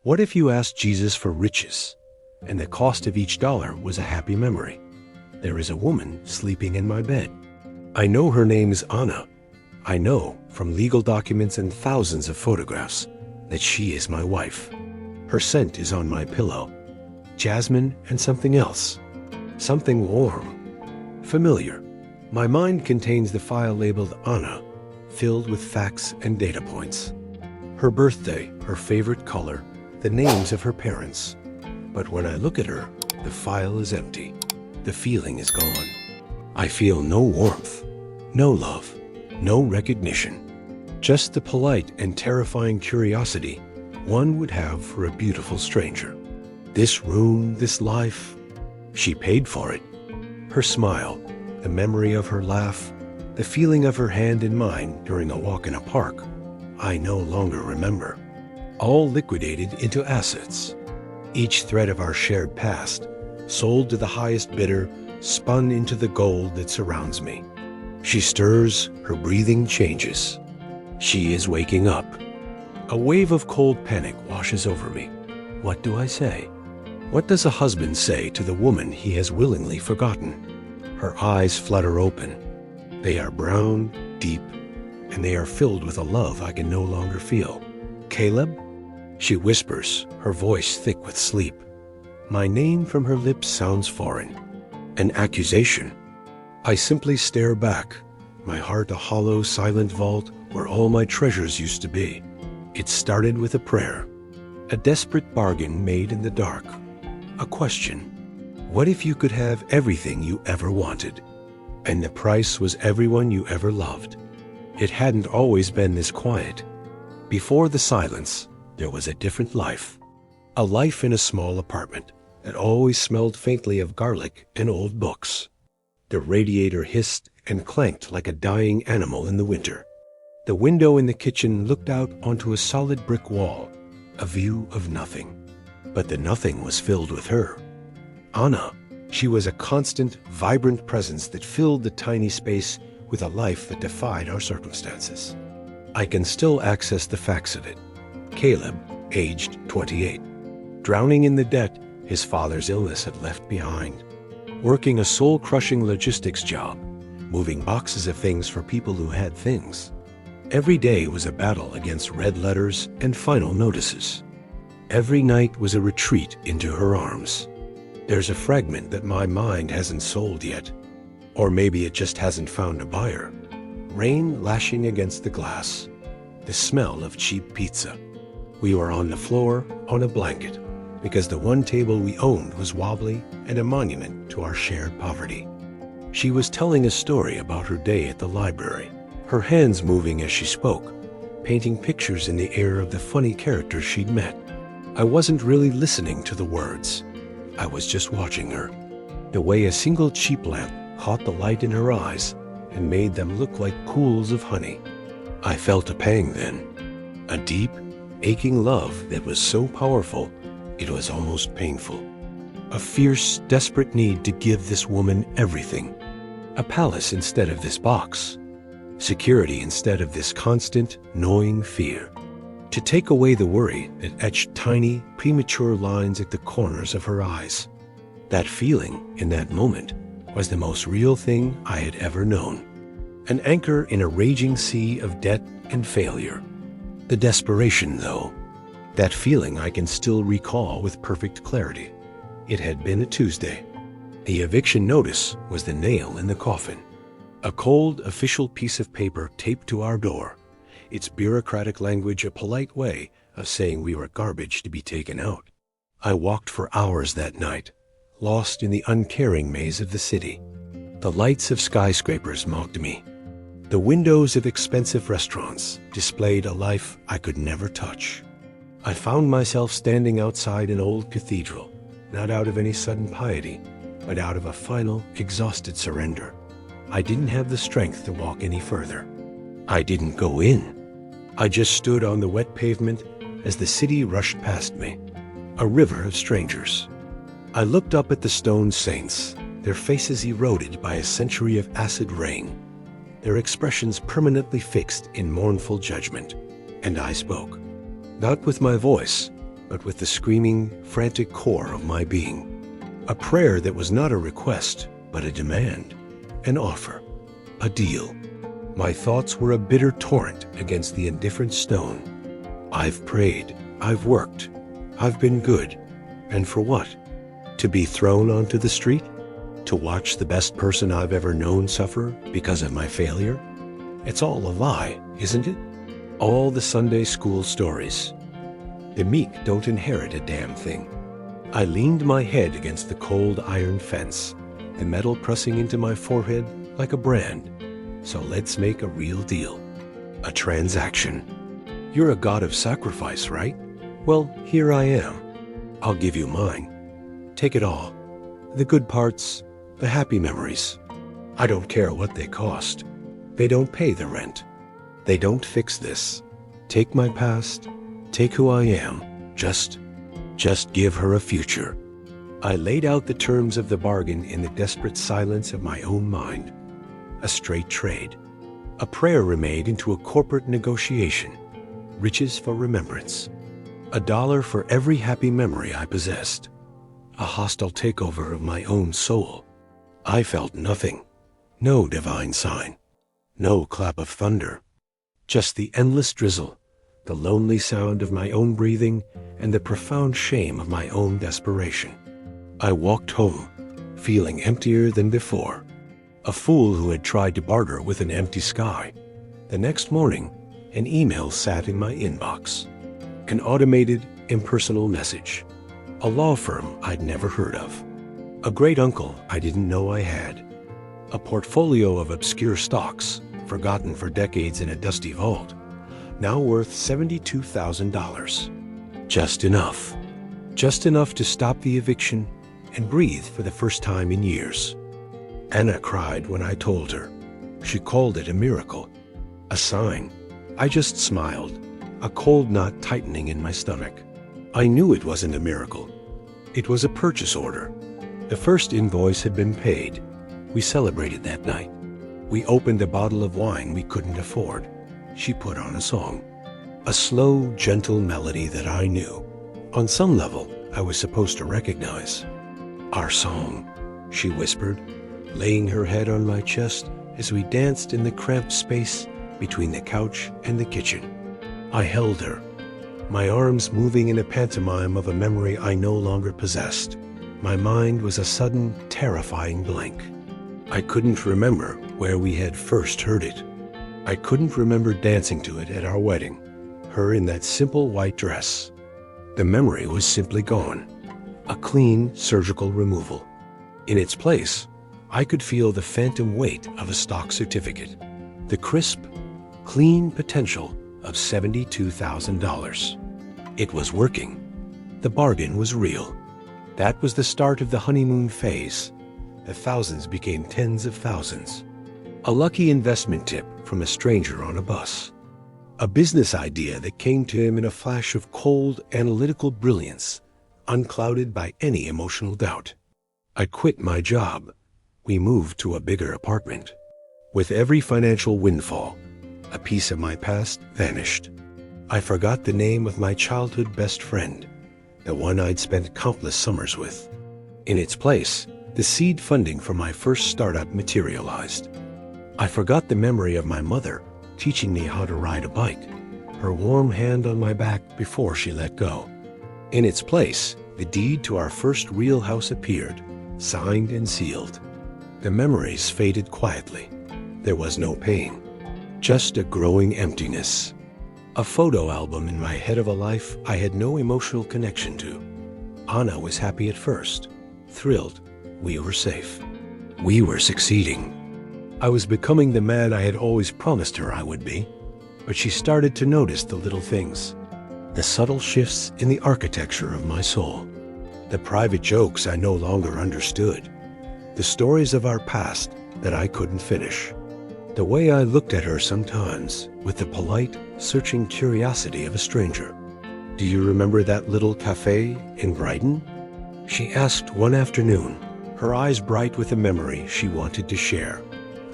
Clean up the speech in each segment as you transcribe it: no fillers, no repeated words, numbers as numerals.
What if you asked Jesus for riches, and the cost of each dollar was a happy memory? There is a woman sleeping in my bed. I know her name is Anna. I know from legal documents and thousands of photographs that she is my wife. Her scent is on my pillow. Jasmine and something else. Something warm. Familiar. My mind contains the file labeled Anna, filled with facts and data points. Her birthday, her favorite color, the names of her parents. But when I look at her, the file is empty. The feeling is gone. I feel no warmth, no love, no recognition. Just the polite and terrifying curiosity one would have for a beautiful stranger. This room, this life, she paid for it. Her smile, the memory of her laugh, the feeling of her hand in mine during a walk in a park, I no longer remember. All liquidated into assets. Each thread of our shared past, sold to the highest bidder, spun into the gold that surrounds me. She stirs, her breathing changes. She is waking up. A wave of cold panic washes over me. What do I say? What does a husband say to the woman he has willingly forgotten? Her eyes flutter open. They are brown, deep, and they are filled with a love I can no longer feel. Caleb? She whispers, her voice thick with sleep. My name from her lips sounds foreign. An accusation. I simply stare back, my heart a hollow, silent vault where all my treasures used to be. It started with a prayer, a desperate bargain made in the dark. A question. What if you could have everything you ever wanted, and the price was everyone you ever loved? It hadn't always been this quiet. Before the silence, there was a different life. A life in a small apartment that always smelled faintly of garlic and old books. The radiator hissed and clanked like a dying animal in the winter. The window in the kitchen looked out onto a solid brick wall, a view of nothing. But the nothing was filled with her. Anna, she was a constant, vibrant presence that filled the tiny space with a life that defied our circumstances. I can still access the facts of it. Caleb, aged 28. Drowning in the debt his father's illness had left behind. Working a soul-crushing logistics job, moving boxes of things for people who had things. Every day was a battle against red letters and final notices. Every night was a retreat into her arms. There's a fragment that my mind hasn't sold yet. Or maybe it just hasn't found a buyer. Rain lashing against the glass. The smell of cheap pizza. We were on the floor, on a blanket, because the one table we owned was wobbly and a monument to our shared poverty. She was telling a story about her day at the library, her hands moving as she spoke, painting pictures in the air of the funny characters she'd met. I wasn't really listening to the words. I was just watching her. The way a single cheap lamp caught the light in her eyes and made them look like pools of honey. I felt a pang then, a deep, aching love that was so powerful it was almost painful. A fierce, desperate need to give this woman everything. A palace instead of this box. Security instead of this constant, gnawing fear. To take away the worry that etched tiny, premature lines at the corners of her eyes. That feeling, in that moment, was the most real thing I had ever known. An anchor in a raging sea of debt and failure. The desperation, though. That feeling I can still recall with perfect clarity. It had been a Tuesday. The eviction notice was the nail in the coffin. A cold, official piece of paper taped to our door. Its bureaucratic language a polite way of saying we were garbage to be taken out. I walked for hours that night, lost in the uncaring maze of the city. The lights of skyscrapers mocked me. The windows of expensive restaurants displayed a life I could never touch. I found myself standing outside an old cathedral, not out of any sudden piety, but out of a final, exhausted surrender. I didn't have the strength to walk any further. I didn't go in. I just stood on the wet pavement as the city rushed past me, a river of strangers. I looked up at the stone saints, their faces eroded by a century of acid rain, their expressions permanently fixed in mournful judgment, and I spoke. Not with my voice, but with the screaming, frantic core of my being. A prayer that was not a request, but a demand, an offer, a deal. My thoughts were a bitter torrent against the indifferent stone. I've prayed, I've worked, I've been good. And for what? To be thrown onto the street? To watch the best person I've ever known suffer because of my failure? It's all a lie, isn't it? All the Sunday school stories. The meek don't inherit a damn thing. I leaned my head against the cold iron fence, the metal pressing into my forehead like a brand. So let's make a real deal. A transaction. You're a god of sacrifice, right? Well, here I am. I'll give you mine. Take it all. The good parts, the happy memories. I don't care what they cost. They don't pay the rent. They don't fix this. Take my past. Take who I am. Just give her a future. I laid out the terms of the bargain in the desperate silence of my own mind. A straight trade. A prayer remade into a corporate negotiation. Riches for remembrance. $1 for every happy memory I possessed. A hostile takeover of my own soul. I felt nothing. No divine sign. No clap of thunder. Just the endless drizzle, the lonely sound of my own breathing, and the profound shame of my own desperation. I walked home, feeling emptier than before. A fool who had tried to barter with an empty sky. The next morning, an email sat in my inbox. An automated, impersonal message. A law firm I'd never heard of. A great uncle I didn't know I had. A portfolio of obscure stocks, forgotten for decades in a dusty vault, now worth $72,000. Just enough. Just enough to stop the eviction and breathe for the first time in years. Anna cried when I told her. She called it a miracle. A sign. I just smiled, a cold knot tightening in my stomach. I knew it wasn't a miracle. It was a purchase order. The first invoice had been paid. We celebrated that night. We opened a bottle of wine we couldn't afford. She put on a song. A slow, gentle melody that I knew. On some level, I was supposed to recognize. Our song, she whispered, laying her head on my chest as we danced in the cramped space between the couch and the kitchen. I held her, my arms moving in a pantomime of a memory I no longer possessed. My mind was a sudden, terrifying blank. I couldn't remember where we had first heard it. I couldn't remember dancing to it at our wedding, her in that simple white dress. The memory was simply gone. A clean surgical removal. In its place, I could feel the phantom weight of a stock certificate, the crisp, clean potential of $72,000. It was working. The bargain was real. That was the start of the honeymoon phase. The thousands became tens of thousands. A lucky investment tip from a stranger on a bus. A business idea that came to him in a flash of cold, analytical brilliance, unclouded by any emotional doubt. I quit my job. We moved to a bigger apartment. With every financial windfall, a piece of my past vanished. I forgot the name of my childhood best friend, the one I'd spent countless summers with. In its place, the seed funding for my first startup materialized. I forgot the memory of my mother teaching me how to ride a bike, her warm hand on my back before she let go. In its place, the deed to our first real house appeared, signed and sealed. The memories faded quietly. There was no pain, just a growing emptiness. A photo album in my head of a life I had no emotional connection to. Anna was happy at first, thrilled. We were safe. We were succeeding. I was becoming the man I had always promised her I would be, but she started to notice the little things, the subtle shifts in the architecture of my soul, the private jokes I no longer understood, the stories of our past that I couldn't finish, the way I looked at her sometimes with the polite, searching curiosity of a stranger. "Do you remember that little cafe in Brighton?" she asked one afternoon, her eyes bright with a memory she wanted to share.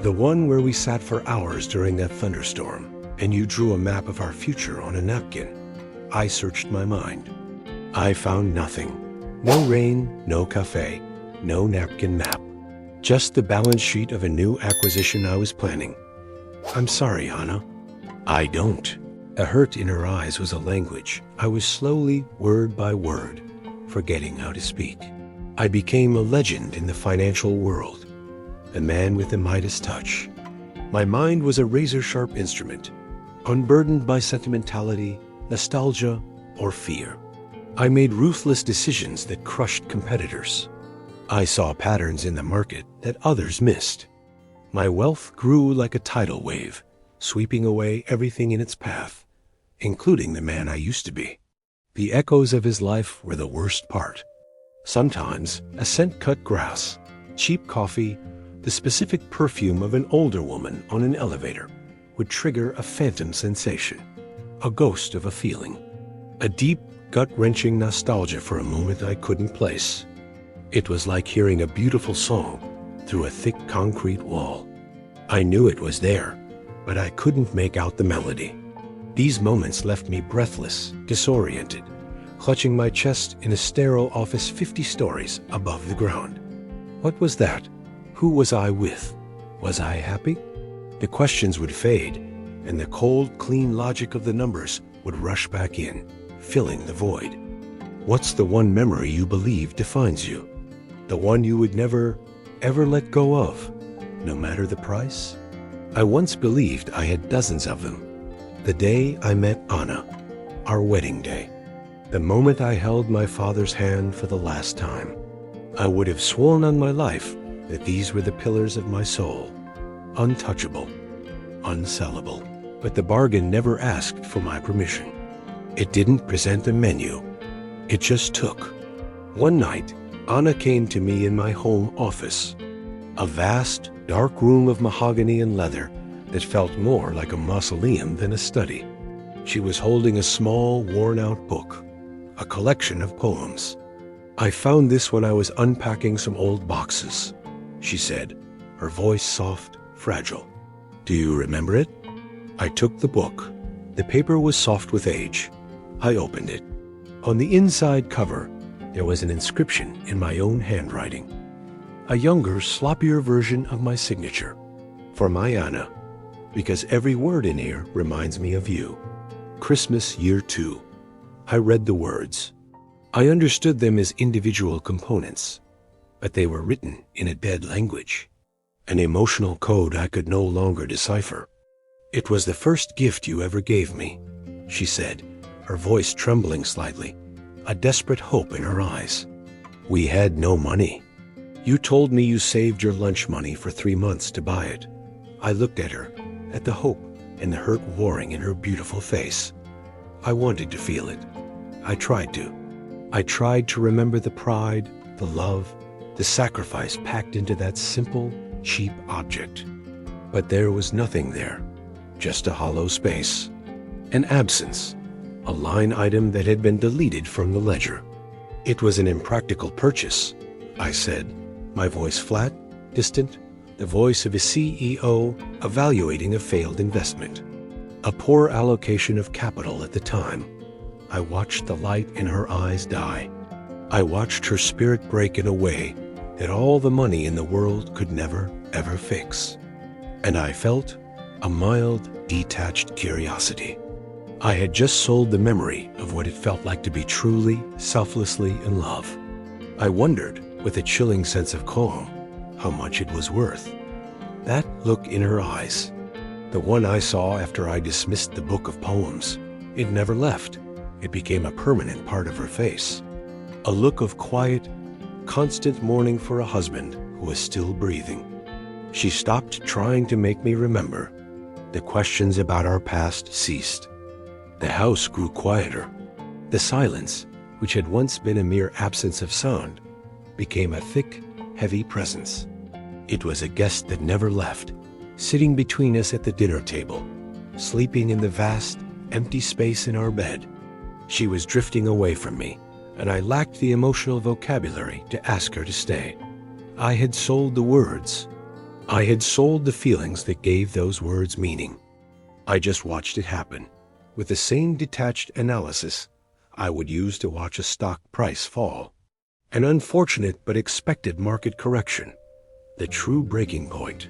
The one where we sat for hours during that thunderstorm, and you drew a map of our future on a napkin. I searched my mind. I found nothing. No rain, no cafe, no napkin map. Just the balance sheet of a new acquisition I was planning. I'm sorry, Anna. I don't. A hurt in her eyes was a language I was slowly, word by word, forgetting how to speak. I became a legend in the financial world, a man with the Midas touch. My mind was a razor-sharp instrument, unburdened by sentimentality, nostalgia, or fear. I made ruthless decisions that crushed competitors. I saw patterns in the market that others missed. My wealth grew like a tidal wave, sweeping away everything in its path, including the man I used to be. The echoes of his life were the worst part. Sometimes a scent-cut grass, cheap coffee, the specific perfume of an older woman on an elevator would trigger a phantom sensation, a ghost of a feeling, a deep, gut-wrenching nostalgia for a moment I couldn't place. It was like hearing a beautiful song through a thick concrete wall. I knew it was there, but I couldn't make out the melody. These moments left me breathless, disoriented, clutching my chest in a sterile office 50 stories above the ground. What was that? Who was I with? Was I happy? The questions would fade, and the cold, clean logic of the numbers would rush back in, filling the void. What's the one memory you believe defines you? The one you would never, ever let go of, no matter the price? I once believed I had dozens of them. The day I met Anna, our wedding day. The moment I held my father's hand for the last time. I would have sworn on my life that these were the pillars of my soul, untouchable, unsellable. But the bargain never asked for my permission. It didn't present a menu. It just took. One night, Anna came to me in my home office, a vast, dark room of mahogany and leather that felt more like a mausoleum than a study. She was holding a small, worn-out book, a collection of poems. I found this when I was unpacking some old boxes, she said, her voice soft, fragile. Do you remember it? I took the book. The paper was soft with age. I opened it. On the inside cover, there was an inscription in my own handwriting, a younger, sloppier version of my signature. For my Anna, because every word in here reminds me of you. Christmas year 2. I read the words. I understood them as individual components, but they were written in a dead language, an emotional code I could no longer decipher. It was the first gift you ever gave me, she said, her voice trembling slightly, a desperate hope in her eyes. We had no money. You told me you saved your lunch money for 3 months to buy it. I looked at her, at the hope and the hurt warring in her beautiful face. I wanted to feel it. I tried to. I tried to remember the pride, the love, the sacrifice packed into that simple, cheap object. But there was nothing there, just a hollow space, an absence, a line item that had been deleted from the ledger. It was an impractical purchase, I said, my voice flat, distant, the voice of a CEO evaluating a failed investment. A poor allocation of capital at the time. I watched the light in her eyes die. I watched her spirit break in a way that all the money in the world could never, ever fix. And I felt a mild, detached curiosity. I had just sold the memory of what it felt like to be truly, selflessly in love. I wondered, with a chilling sense of calm, how much it was worth. That look in her eyes, the one I saw after I dismissed the book of poems, it never left. It became a permanent part of her face. A look of quiet, constant mourning for a husband who was still breathing. She stopped trying to make me remember. The questions about our past ceased. The house grew quieter. The silence, which had once been a mere absence of sound, became a thick, heavy presence. It was a guest that never left, sitting between us at the dinner table, sleeping in the vast, empty space in our bed. She was drifting away from me, and I lacked the emotional vocabulary to ask her to stay. I had sold the words. I had sold the feelings that gave those words meaning. I just watched it happen. With the same detached analysis, I would use to watch a stock price fall. An unfortunate but expected market correction. The true breaking point.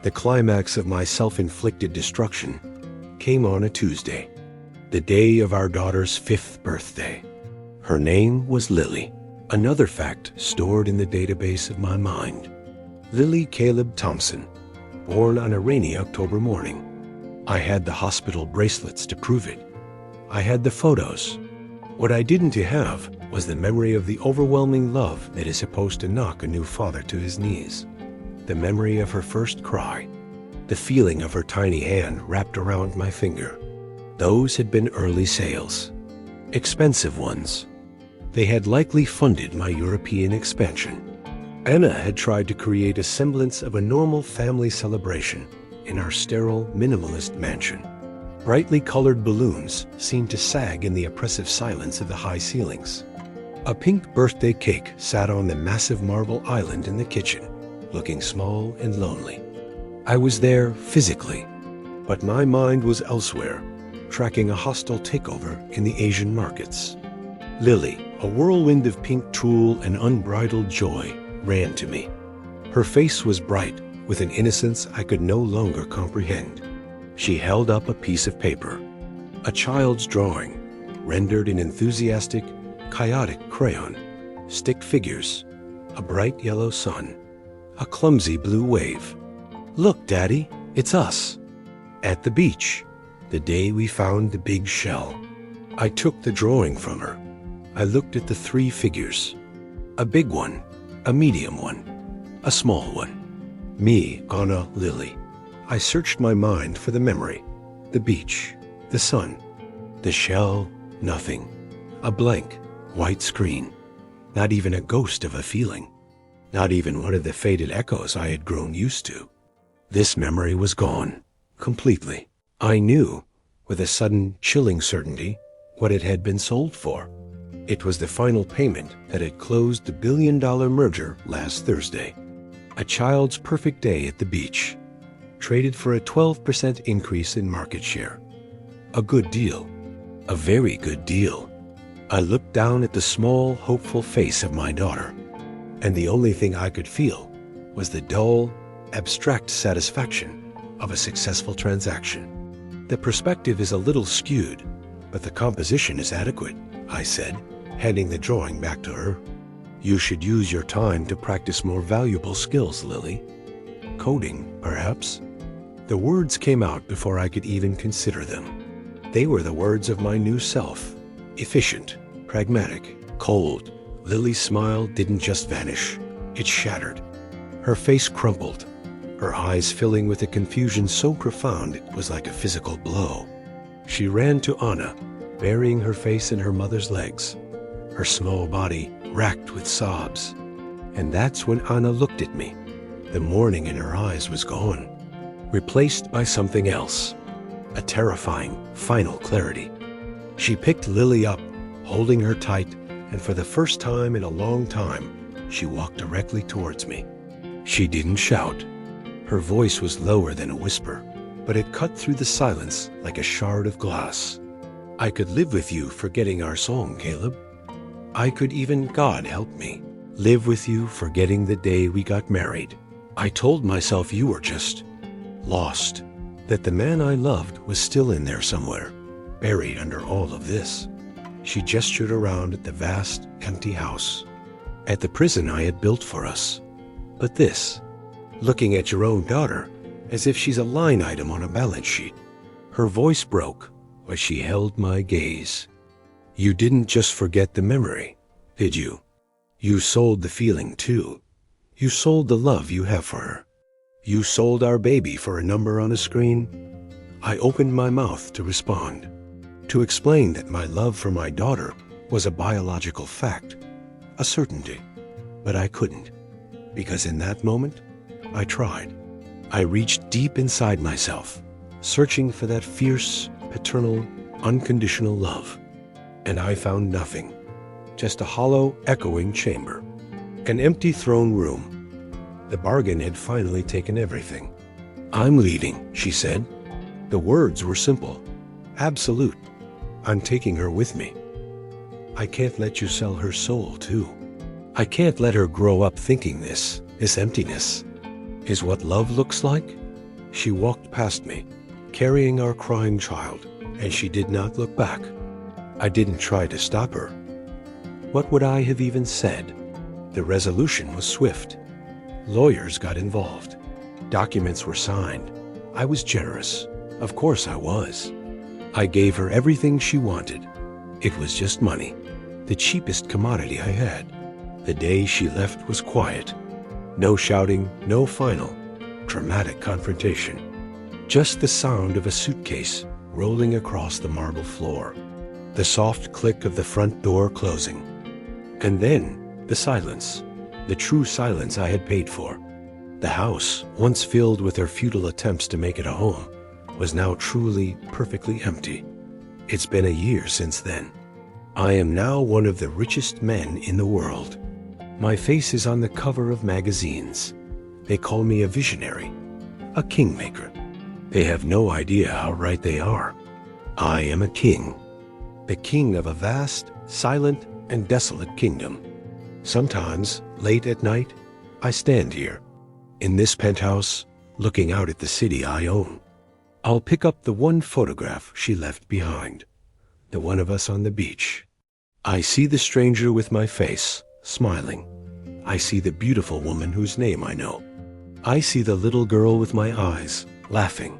The climax of my self-inflicted destruction came on a Tuesday, the day of our daughter's 5th birthday. Her name was Lily, another fact stored in the database of my mind. Lily Caleb Thompson, born on a rainy October morning. I had the hospital bracelets to prove it. I had the photos. What I didn't have was the memory of the overwhelming love that is supposed to knock a new father to his knees. The memory of her first cry. The feeling of her tiny hand wrapped around my finger. Those had been early sales. Expensive ones. They had likely funded my European expansion. Anna had tried to create a semblance of a normal family celebration in our sterile, minimalist mansion. Brightly colored balloons seemed to sag in the oppressive silence of the high ceilings. A pink birthday cake sat on the massive marble island in the kitchen, looking small and lonely. I was there physically, but my mind was elsewhere, tracking a hostile takeover in the Asian markets. Lily, a whirlwind of pink tulle and unbridled joy, ran to me. Her face was bright with an innocence I could no longer comprehend. She held up a piece of paper, a child's drawing, rendered in enthusiastic, chaotic crayon, stick figures, a bright yellow sun, a clumsy blue wave. "Look, Daddy, it's us. At the beach, the day we found the big shell." I took the drawing from her. I looked at the 3 figures. A big one, a medium one, a small one. Me, Anna, Lily. I searched my mind for the memory, the beach, the sun, the shell, nothing. A blank, white screen. Not even a ghost of a feeling. Not even one of the faded echoes I had grown used to. This memory was gone, completely. I knew, with a sudden, chilling certainty, what it had been sold for. It was the final payment that had closed the billion-dollar merger last Thursday. A child's perfect day at the beach, traded for a 12% increase in market share. A good deal. A very good deal. I looked down at the small, hopeful face of my daughter, and the only thing I could feel was the dull, abstract satisfaction of a successful transaction. The perspective is a little skewed, but the composition is adequate, I said, handing the drawing back to her. You should use your time to practice more valuable skills, Lily. Coding, perhaps? The words came out before I could even consider them. They were the words of my new self. Efficient, pragmatic, cold. Lily's smile didn't just vanish. It shattered. Her face crumpled, her eyes filling with a confusion so profound it was like a physical blow. She ran to Anna, burying her face in her mother's legs, her small body racked with sobs. And that's when Anna looked at me. The mourning in her eyes was gone, replaced by something else, a terrifying, final clarity. She picked Lily up, holding her tight, and for the first time in a long time, she walked directly towards me. She didn't shout. Her voice was lower than a whisper, but it cut through the silence like a shard of glass. I could live with you forgetting our song, Caleb. I could even, God help me, live with you forgetting the day we got married. I told myself you were just lost, that the man I loved was still in there somewhere, buried under all of this. She gestured around at the vast, empty house, at the prison I had built for us. But this, looking at your own daughter, as if she's a line item on a balance sheet. Her voice broke, but she held my gaze. You didn't just forget the memory, did you? You sold the feeling too. You sold the love you have for her. You sold our baby for a number on a screen. I opened my mouth to respond, to explain that my love for my daughter was a biological fact, a certainty. But I couldn't, because in that moment, I tried. I reached deep inside myself, searching for that fierce, paternal, unconditional love. And I found nothing, just a hollow, echoing chamber, an empty throne room. The bargain had finally taken everything. I'm leaving, she said. The words were simple, absolute. I'm taking her with me. I can't let you sell her soul too. I can't let her grow up thinking this emptiness, is what love looks like. She walked past me, carrying our crying child, and she did not look back. I didn't try to stop her. What would I have even said? The resolution was swift. Lawyers got involved. Documents were signed. I was generous. Of course I was. I gave her everything she wanted. It was just money, the cheapest commodity I had. The day she left was quiet. No shouting, no final, dramatic confrontation. Just the sound of a suitcase rolling across the marble floor. The soft click of the front door closing. And then the silence, the true silence I had paid for. The house, once filled with her futile attempts to make it a home, was now truly, perfectly empty. It's been a year since then. I am now one of the richest men in the world. My face is on the cover of magazines. They call me a visionary, a kingmaker. They have no idea how right they are. I am a king, the king of a vast, silent, and desolate kingdom. Sometimes, late at night, I stand here, in this penthouse, looking out at the city I own. I'll pick up the one photograph she left behind, the one of us on the beach. I see the stranger with my face, smiling. I see the beautiful woman whose name I know. I see the little girl with my eyes, laughing.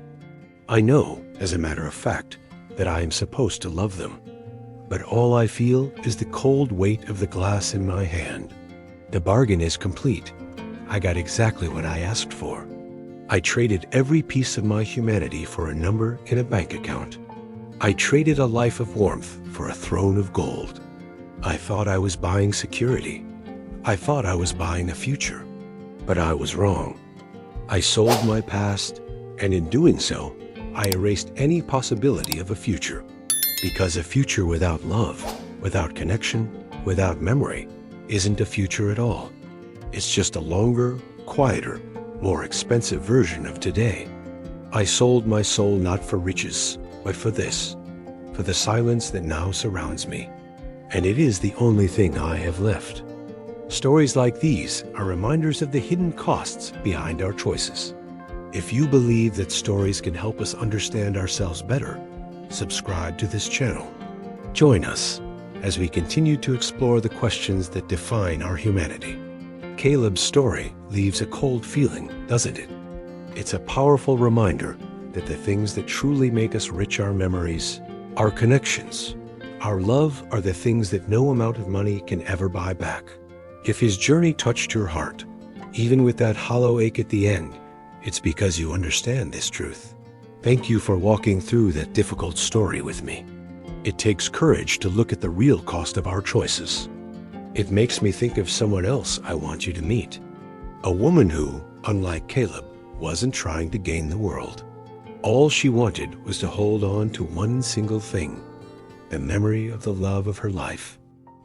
I know, as a matter of fact, that I am supposed to love them. But all I feel is the cold weight of the glass in my hand. The bargain is complete. I got exactly what I asked for. I traded every piece of my humanity for a number in a bank account. I traded a life of warmth for a throne of gold. I thought I was buying security. I thought I was buying a future. But I was wrong. I sold my past, and in doing so, I erased any possibility of a future. Because a future without love, without connection, without memory, isn't a future at all. It's just a longer, quieter, more expensive version of today. I sold my soul not for riches, but for this, for the silence that now surrounds me. And it is the only thing I have left. Stories like these are reminders of the hidden costs behind our choices. If you believe that stories can help us understand ourselves better, subscribe to this channel. Join us as we continue to explore the questions that define our humanity. Caleb's story leaves a cold feeling, doesn't it? It's a powerful reminder that the things that truly make us rich are memories, our connections, our love are the things that no amount of money can ever buy back. If his journey touched your heart, even with that hollow ache at the end, it's because you understand this truth. Thank you for walking through that difficult story with me. It takes courage to look at the real cost of our choices. It makes me think of someone else I want you to meet. A woman who, unlike Caleb, wasn't trying to gain the world. All she wanted was to hold on to one single thing, the memory of the love of her life.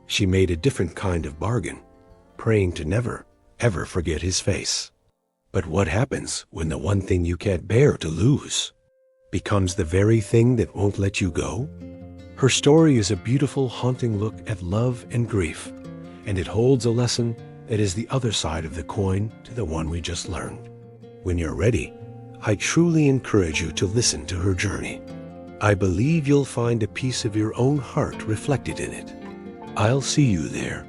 She made a different kind of bargain, praying to never, ever forget his face. But what happens when the one thing you can't bear to lose becomes the very thing that won't let you go? Her story is a beautiful, haunting look at love and grief, and it holds a lesson that is the other side of the coin to the one we just learned. When you're ready, I truly encourage you to listen to her journey. I believe you'll find a piece of your own heart reflected in it. I'll see you there.